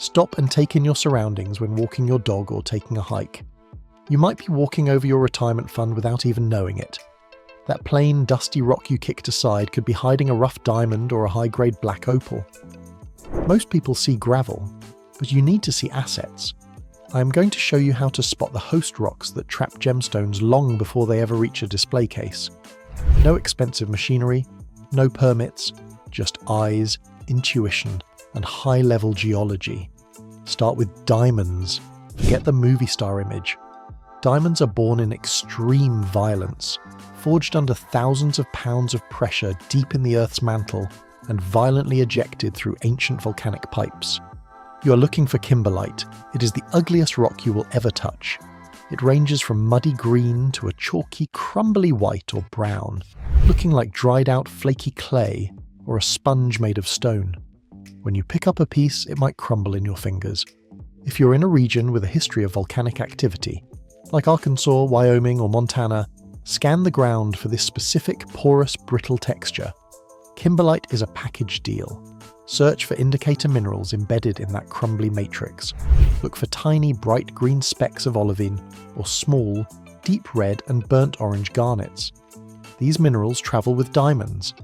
Stop and take in your surroundings when walking your dog or taking a hike. You might be walking over your retirement fund without even knowing it. That plain, dusty rock you kicked aside could be hiding a rough diamond or a high-grade black opal. Most people see gravel, but you need to see assets. I am going to show you how to spot the host rocks that trap gemstones long before they ever reach a display case. No expensive machinery, no permits, just eyes, intuition, and high-level geology. Start with diamonds. Forget the movie star image. Diamonds are born in extreme violence, forged under thousands of pounds of pressure deep in the Earth's mantle and violently ejected through ancient volcanic pipes. You are looking for kimberlite. It is the ugliest rock you will ever touch. It ranges from muddy green to a chalky, crumbly white or brown, looking like dried-out flaky clay or a sponge made of stone. When you pick up a piece, it might crumble in your fingers. If you're in a region with a history of volcanic activity, like Arkansas, Wyoming, or Montana, scan the ground for this specific porous, brittle texture. Kimberlite is a package deal. Search for indicator minerals embedded in that crumbly matrix. Look for tiny, bright green specks of olivine, or small, deep red and burnt orange garnets. These minerals travel with diamonds.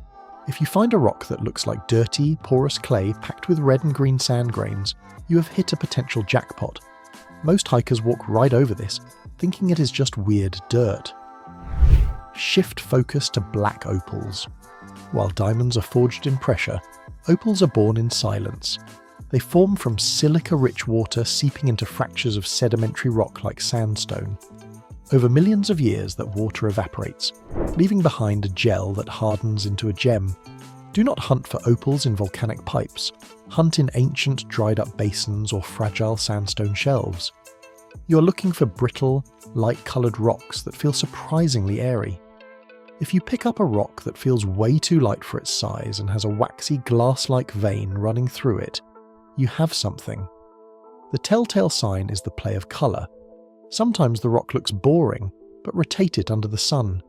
If you find a rock that looks like dirty, porous clay packed with red and green sand grains, you have hit a potential jackpot. Most hikers walk right over this, thinking it is just weird dirt. Shift focus to black opals. While diamonds are forged in pressure, opals are born in silence. They form from silica-rich water seeping into fractures of sedimentary rock like sandstone. Over millions of years, that water evaporates, leaving behind a gel that hardens into a gem. Do not hunt for opals in volcanic pipes. Hunt in ancient, dried-up basins or fragile sandstone shelves. You are looking for brittle, light-coloured rocks that feel surprisingly airy. If you pick up a rock that feels way too light for its size and has a waxy glass-like vein running through it, you have something. The telltale sign is the play of colour. Sometimes the rock looks boring, but rotate it under the sun.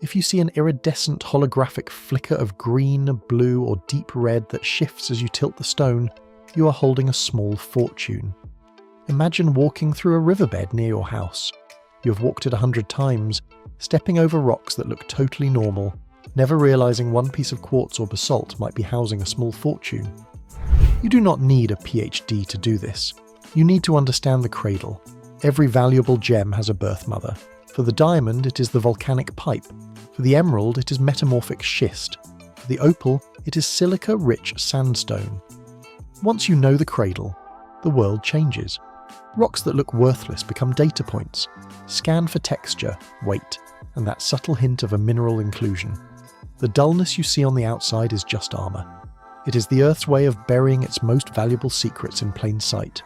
If you see an iridescent holographic flicker of green, blue, or deep red that shifts as you tilt the stone, you are holding a small fortune. Imagine walking through a riverbed near your house. You have walked it 100 times, stepping over rocks that look totally normal, never realizing one piece of quartz or basalt might be housing a small fortune. You do not need a PhD to do this. You need to understand the cradle. Every valuable gem has a birth mother. For the diamond, it is the volcanic pipe. For the emerald, it is metamorphic schist. For the opal, it is silica-rich sandstone. Once you know the cradle, the world changes. Rocks that look worthless become data points. Scan for texture, weight, and that subtle hint of a mineral inclusion. The dullness you see on the outside is just armour. It is the Earth's way of burying its most valuable secrets in plain sight.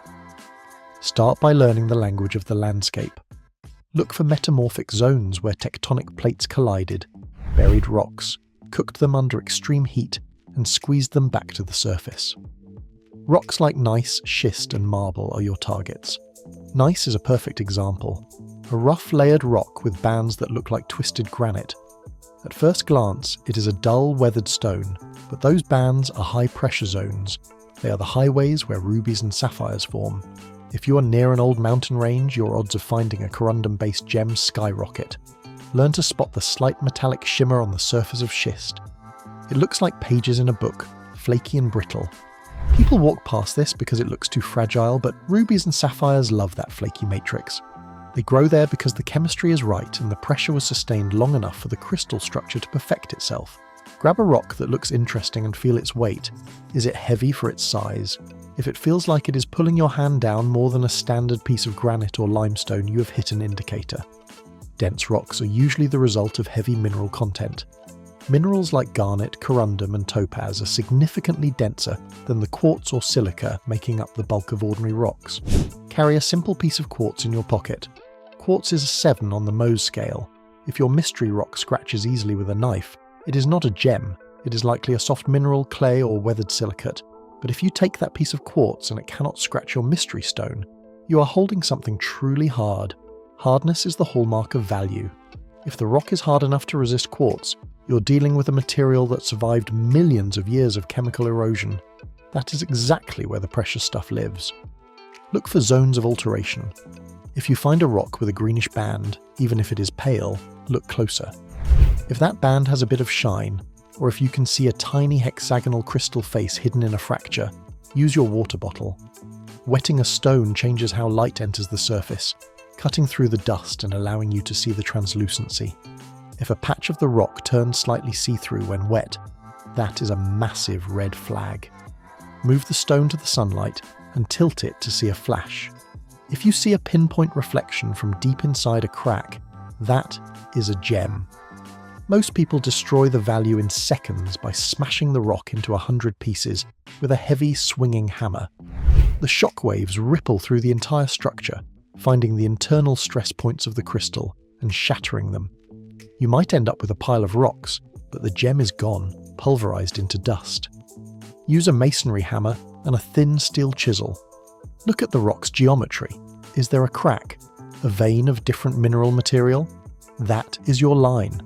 Start by learning the language of the landscape. Look for metamorphic zones where tectonic plates collided, buried rocks, cooked them under extreme heat, and squeezed them back to the surface. Rocks like gneiss, schist, and marble are your targets. Gneiss is a perfect example. A rough layered rock with bands that look like twisted granite. At first glance, it is a dull, weathered stone, but those bands are high-pressure zones. They are the highways where rubies and sapphires form. If you are near an old mountain range, your odds of finding a corundum-based gem skyrocket. Learn to spot the slight metallic shimmer on the surface of schist. It looks like pages in a book, flaky and brittle. People walk past this because it looks too fragile, but rubies and sapphires love that flaky matrix. They grow there because the chemistry is right and the pressure was sustained long enough for the crystal structure to perfect itself. Grab a rock that looks interesting and feel its weight. Is it heavy for its size? If it feels like it is pulling your hand down more than a standard piece of granite or limestone, you have hit an indicator. Dense rocks are usually the result of heavy mineral content. Minerals like garnet, corundum, and topaz are significantly denser than the quartz or silica making up the bulk of ordinary rocks. Carry a simple piece of quartz in your pocket. Quartz is a 7 on the Mohs scale. If your mystery rock scratches easily with a knife, it is not a gem. It is likely a soft mineral, clay, or weathered silicate. But if you take that piece of quartz and it cannot scratch your mystery stone, you are holding something truly hard. Hardness is the hallmark of value. If the rock is hard enough to resist quartz, you're dealing with a material that survived millions of years of chemical erosion. That is exactly where the precious stuff lives. Look for zones of alteration. If you find a rock with a greenish band, even if it is pale, look closer. If that band has a bit of shine, or if you can see a tiny hexagonal crystal face hidden in a fracture, use your water bottle. Wetting a stone changes how light enters the surface, cutting through the dust and allowing you to see the translucency. If a patch of the rock turns slightly see-through when wet, that is a massive red flag. Move the stone to the sunlight and tilt it to see a flash. If you see a pinpoint reflection from deep inside a crack, that is a gem. Most people destroy the value in seconds by smashing the rock into 100 pieces with a heavy swinging hammer. The shock waves ripple through the entire structure, finding the internal stress points of the crystal and shattering them. You might end up with a pile of rocks, but the gem is gone, pulverized into dust. Use a masonry hammer and a thin steel chisel. Look at the rock's geometry. Is there a crack? A vein of different mineral material? That is your line.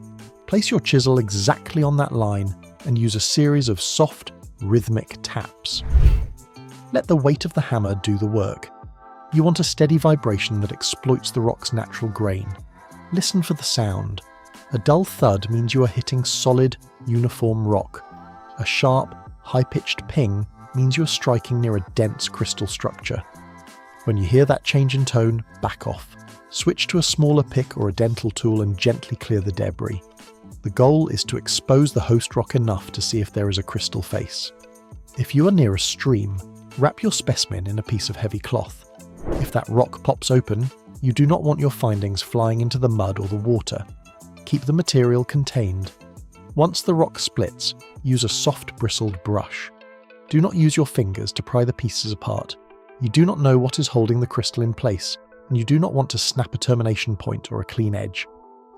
Place your chisel exactly on that line and use a series of soft, rhythmic taps. Let the weight of the hammer do the work. You want a steady vibration that exploits the rock's natural grain. Listen for the sound. A dull thud means you are hitting solid, uniform rock. A sharp, high-pitched ping means you're striking near a dense crystal structure. When you hear that change in tone, back off. Switch to a smaller pick or a dental tool and gently clear the debris. The goal is to expose the host rock enough to see if there is a crystal face. If you are near a stream, wrap your specimen in a piece of heavy cloth. If that rock pops open, you do not want your findings flying into the mud or the water. Keep the material contained. Once the rock splits, use a soft bristled brush. Do not use your fingers to pry the pieces apart. You do not know what is holding the crystal in place, and you do not want to snap a termination point or a clean edge.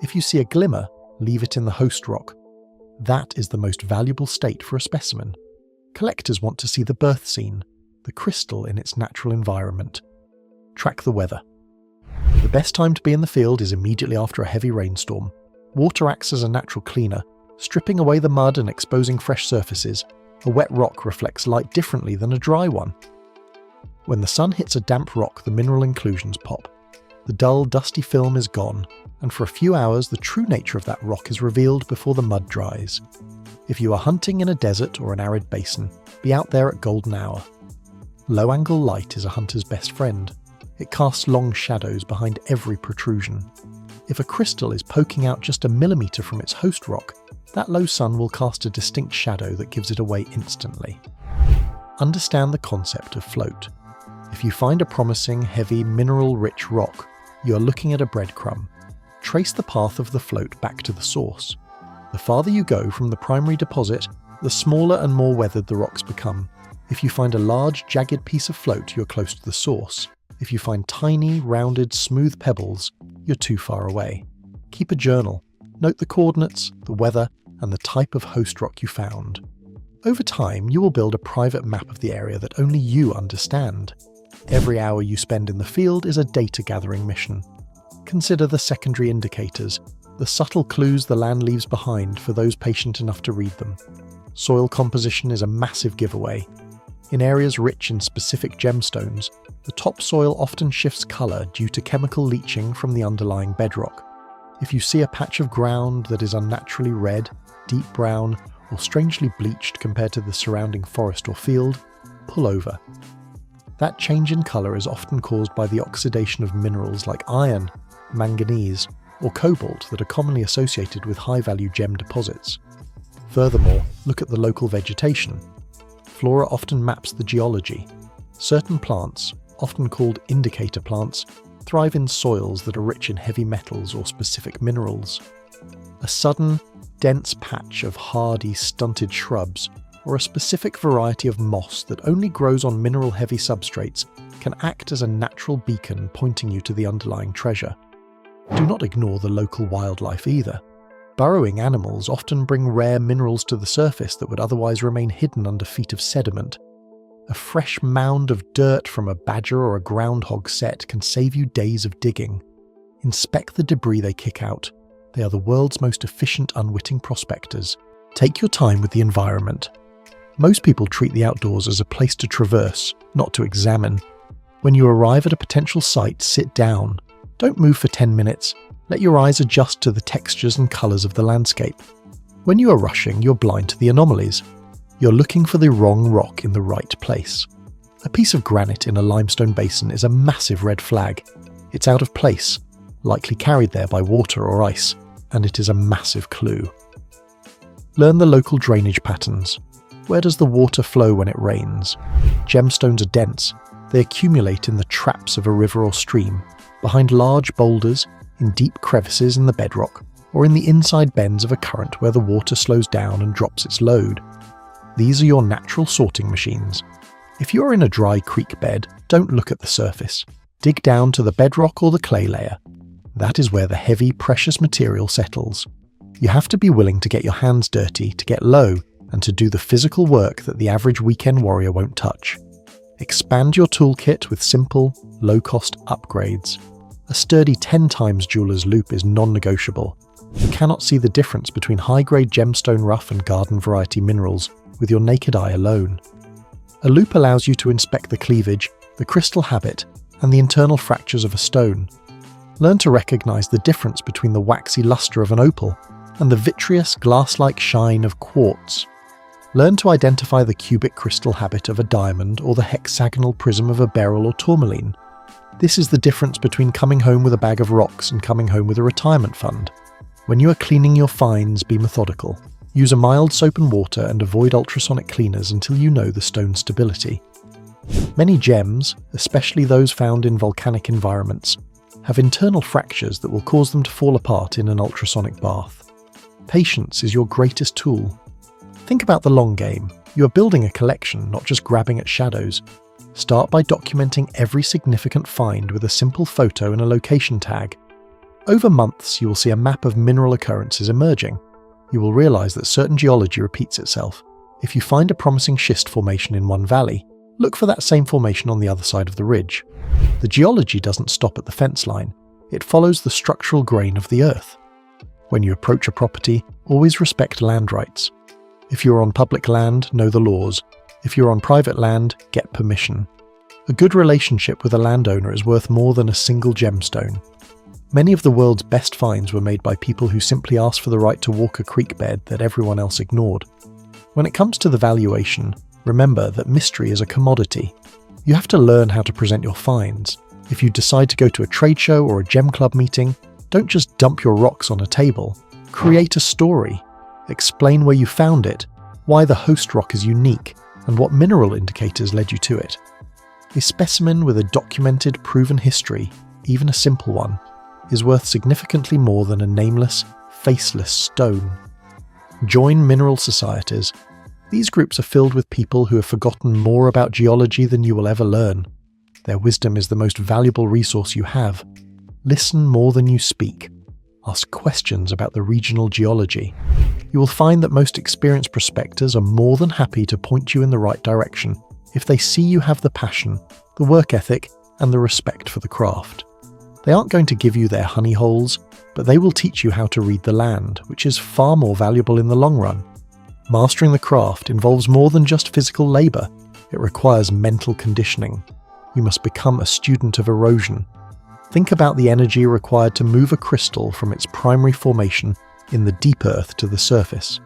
If you see a glimmer, leave it in the host rock. That is the most valuable state for a specimen. Collectors want to see the birth scene, the crystal in its natural environment. Track the weather. The best time to be in the field is immediately after a heavy rainstorm. Water acts as a natural cleaner, stripping away the mud and exposing fresh surfaces. A wet rock reflects light differently than a dry one. When the sun hits a damp rock, the mineral inclusions pop. The dull, dusty film is gone, and for a few hours the true nature of that rock is revealed before the mud dries. If you are hunting in a desert or an arid basin, be out there at golden hour. Low-angle light is a hunter's best friend. It casts long shadows behind every protrusion. If a crystal is poking out just a millimetre from its host rock, that low sun will cast a distinct shadow that gives it away instantly. Understand the concept of float. If you find a promising, heavy, mineral-rich rock, you are looking at a breadcrumb. Trace the path of the float back to the source. The farther you go from the primary deposit, the smaller and more weathered the rocks become. If you find a large, jagged piece of float, you're close to the source. If you find tiny, rounded, smooth pebbles, you're too far away. Keep a journal. Note the coordinates, the weather, and the type of host rock you found. Over time, you will build a private map of the area that only you understand. Every hour you spend in the field is a data-gathering mission. Consider the secondary indicators, the subtle clues the land leaves behind for those patient enough to read them. Soil composition is a massive giveaway. In areas rich in specific gemstones, the topsoil often shifts colour due to chemical leaching from the underlying bedrock. If you see a patch of ground that is unnaturally red, deep brown, or strangely bleached compared to the surrounding forest or field, pull over. That change in colour is often caused by the oxidation of minerals like iron, manganese, or cobalt that are commonly associated with high-value gem deposits. Furthermore, look at the local vegetation. Flora often maps the geology. Certain plants, often called indicator plants, thrive in soils that are rich in heavy metals or specific minerals. A sudden, dense patch of hardy, stunted shrubs, or a specific variety of moss that only grows on mineral-heavy substrates can act as a natural beacon pointing you to the underlying treasure. Do not ignore the local wildlife either. Burrowing animals often bring rare minerals to the surface that would otherwise remain hidden under feet of sediment. A fresh mound of dirt from a badger or a groundhog set can save you days of digging. Inspect the debris they kick out. They are the world's most efficient unwitting prospectors. Take your time with the environment. Most people treat the outdoors as a place to traverse, not to examine. When you arrive at a potential site, sit down. Don't move for 10 minutes. Let your eyes adjust to the textures and colours of the landscape. When you are rushing, you're blind to the anomalies. You're looking for the wrong rock in the right place. A piece of granite in a limestone basin is a massive red flag. It's out of place, likely carried there by water or ice, and it is a massive clue. Learn the local drainage patterns. Where does the water flow when it rains? Gemstones are dense. They accumulate in the traps of a river or stream, behind large boulders, in deep crevices in the bedrock, or in the inside bends of a current where the water slows down and drops its load. These are your natural sorting machines. If you're in a dry creek bed, don't look at the surface. Dig down to the bedrock or the clay layer. That is where the heavy, precious material settles. You have to be willing to get your hands dirty, to get low, and to do the physical work that the average weekend warrior won't touch. Expand your toolkit with simple, low-cost upgrades. A sturdy 10 times jeweler's loupe is non-negotiable. You cannot see the difference between high-grade gemstone rough and garden variety minerals with your naked eye alone. A loupe allows you to inspect the cleavage, the crystal habit, and the internal fractures of a stone. Learn to recognize the difference between the waxy luster of an opal and the vitreous, glass-like shine of quartz. Learn to identify the cubic crystal habit of a diamond or the hexagonal prism of a beryl or tourmaline. This is the difference between coming home with a bag of rocks and coming home with a retirement fund. When you are cleaning your finds, be methodical. Use a mild soap and water and avoid ultrasonic cleaners until you know the stone's stability. Many gems, especially those found in volcanic environments, have internal fractures that will cause them to fall apart in an ultrasonic bath. Patience is your greatest tool. Think about the long game. You are building a collection, not just grabbing at shadows. Start by documenting every significant find with a simple photo and a location tag. Over months, you will see a map of mineral occurrences emerging. You will realize that certain geology repeats itself. If you find a promising schist formation in one valley, look for that same formation on the other side of the ridge. The geology doesn't stop at the fence line. It follows the structural grain of the earth. When you approach a property, always respect land rights. If you're on public land, know the laws. If you're on private land, get permission. A good relationship with a landowner is worth more than a single gemstone. Many of the world's best finds were made by people who simply asked for the right to walk a creek bed that everyone else ignored. When it comes to the valuation, remember that mystery is a commodity. You have to learn how to present your finds. If you decide to go to a trade show or a gem club meeting, don't just dump your rocks on a table. Create a story. Explain where you found it, why the host rock is unique, and what mineral indicators led you to it. A specimen with a documented, proven history, even a simple one, is worth significantly more than a nameless, faceless stone. Join mineral societies. These groups are filled with people who have forgotten more about geology than you will ever learn. Their wisdom is the most valuable resource you have. Listen more than you speak. Ask questions about the regional geology. You will find that most experienced prospectors are more than happy to point you in the right direction if they see you have the passion, the work ethic, and the respect for the craft. They aren't going to give you their honey holes, but they will teach you how to read the land, which is far more valuable in the long run. Mastering the craft involves more than just physical labour. It requires mental conditioning. You must become a student of erosion. Think about the energy required to move a crystal from its primary formation in the deep earth to the surface.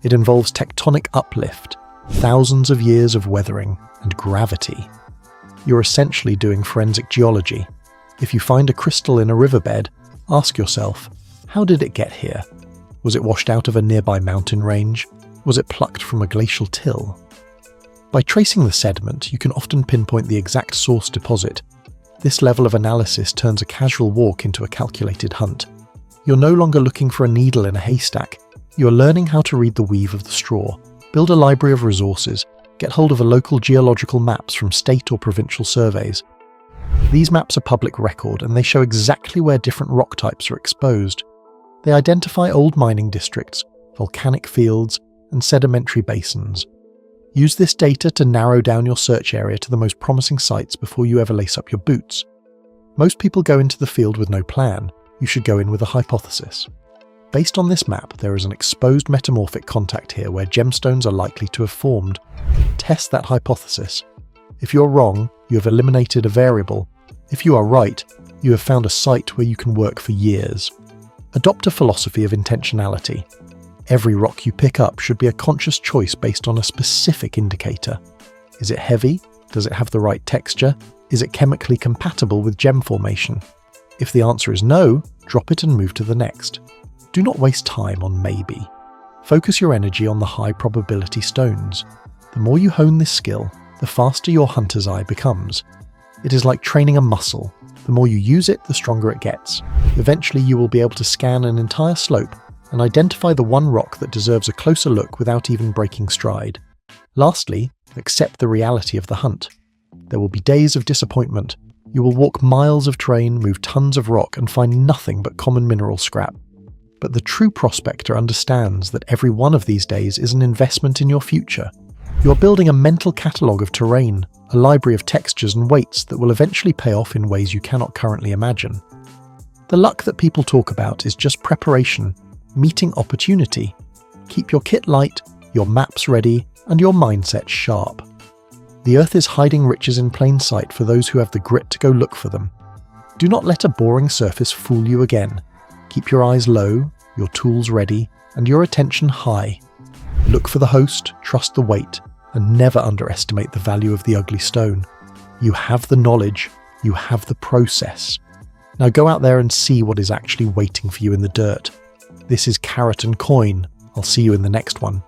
It involves tectonic uplift, thousands of years of weathering, and gravity. You're essentially doing forensic geology. If you find a crystal in a riverbed, ask yourself, how did it get here? Was it washed out of a nearby mountain range? Was it plucked from a glacial till? By tracing the sediment, you can often pinpoint the exact source deposit. This level of analysis turns a casual walk into a calculated hunt. You're no longer looking for a needle in a haystack. You're learning how to read the weave of the straw, build a library of resources, get hold of a local geological maps from state or provincial surveys. These maps are public record and they show exactly where different rock types are exposed. They identify old mining districts, volcanic fields, and sedimentary basins. Use this data to narrow down your search area to the most promising sites before you ever lace up your boots. Most people go into the field with no plan. You should go in with a hypothesis. Based on this map, there is an exposed metamorphic contact here where gemstones are likely to have formed. Test that hypothesis. If you're wrong, you have eliminated a variable. If you are right, you have found a site where you can work for years. Adopt a philosophy of intentionality. Every rock you pick up should be a conscious choice based on a specific indicator. Is it heavy? Does it have the right texture? Is it chemically compatible with gem formation? If the answer is no, drop it and move to the next. Do not waste time on maybe. Focus your energy on the high probability stones. The more you hone this skill, the faster your hunter's eye becomes. It is like training a muscle. The more you use it, the stronger it gets. Eventually you will be able to scan an entire slope and identify the one rock that deserves a closer look without even breaking stride. Lastly, accept the reality of the hunt. There will be days of disappointment. You will walk miles of terrain, move tons of rock, and find nothing but common mineral scrap. But the true prospector understands that every one of these days is an investment in your future. You are building a mental catalogue of terrain, a library of textures and weights that will eventually pay off in ways you cannot currently imagine. The luck that people talk about is just preparation, meeting opportunity. Keep your kit light, your maps ready, and your mindset sharp. The earth is hiding riches in plain sight for those who have the grit to go look for them. Do not let a boring surface fool you again. Keep your eyes low, your tools ready, and your attention high. Look for the host, trust the weight, and never underestimate the value of the ugly stone. You have the knowledge, you have the process. Now go out there and see what is actually waiting for you in the dirt. This is Carat&Coin. I'll see you in the next one.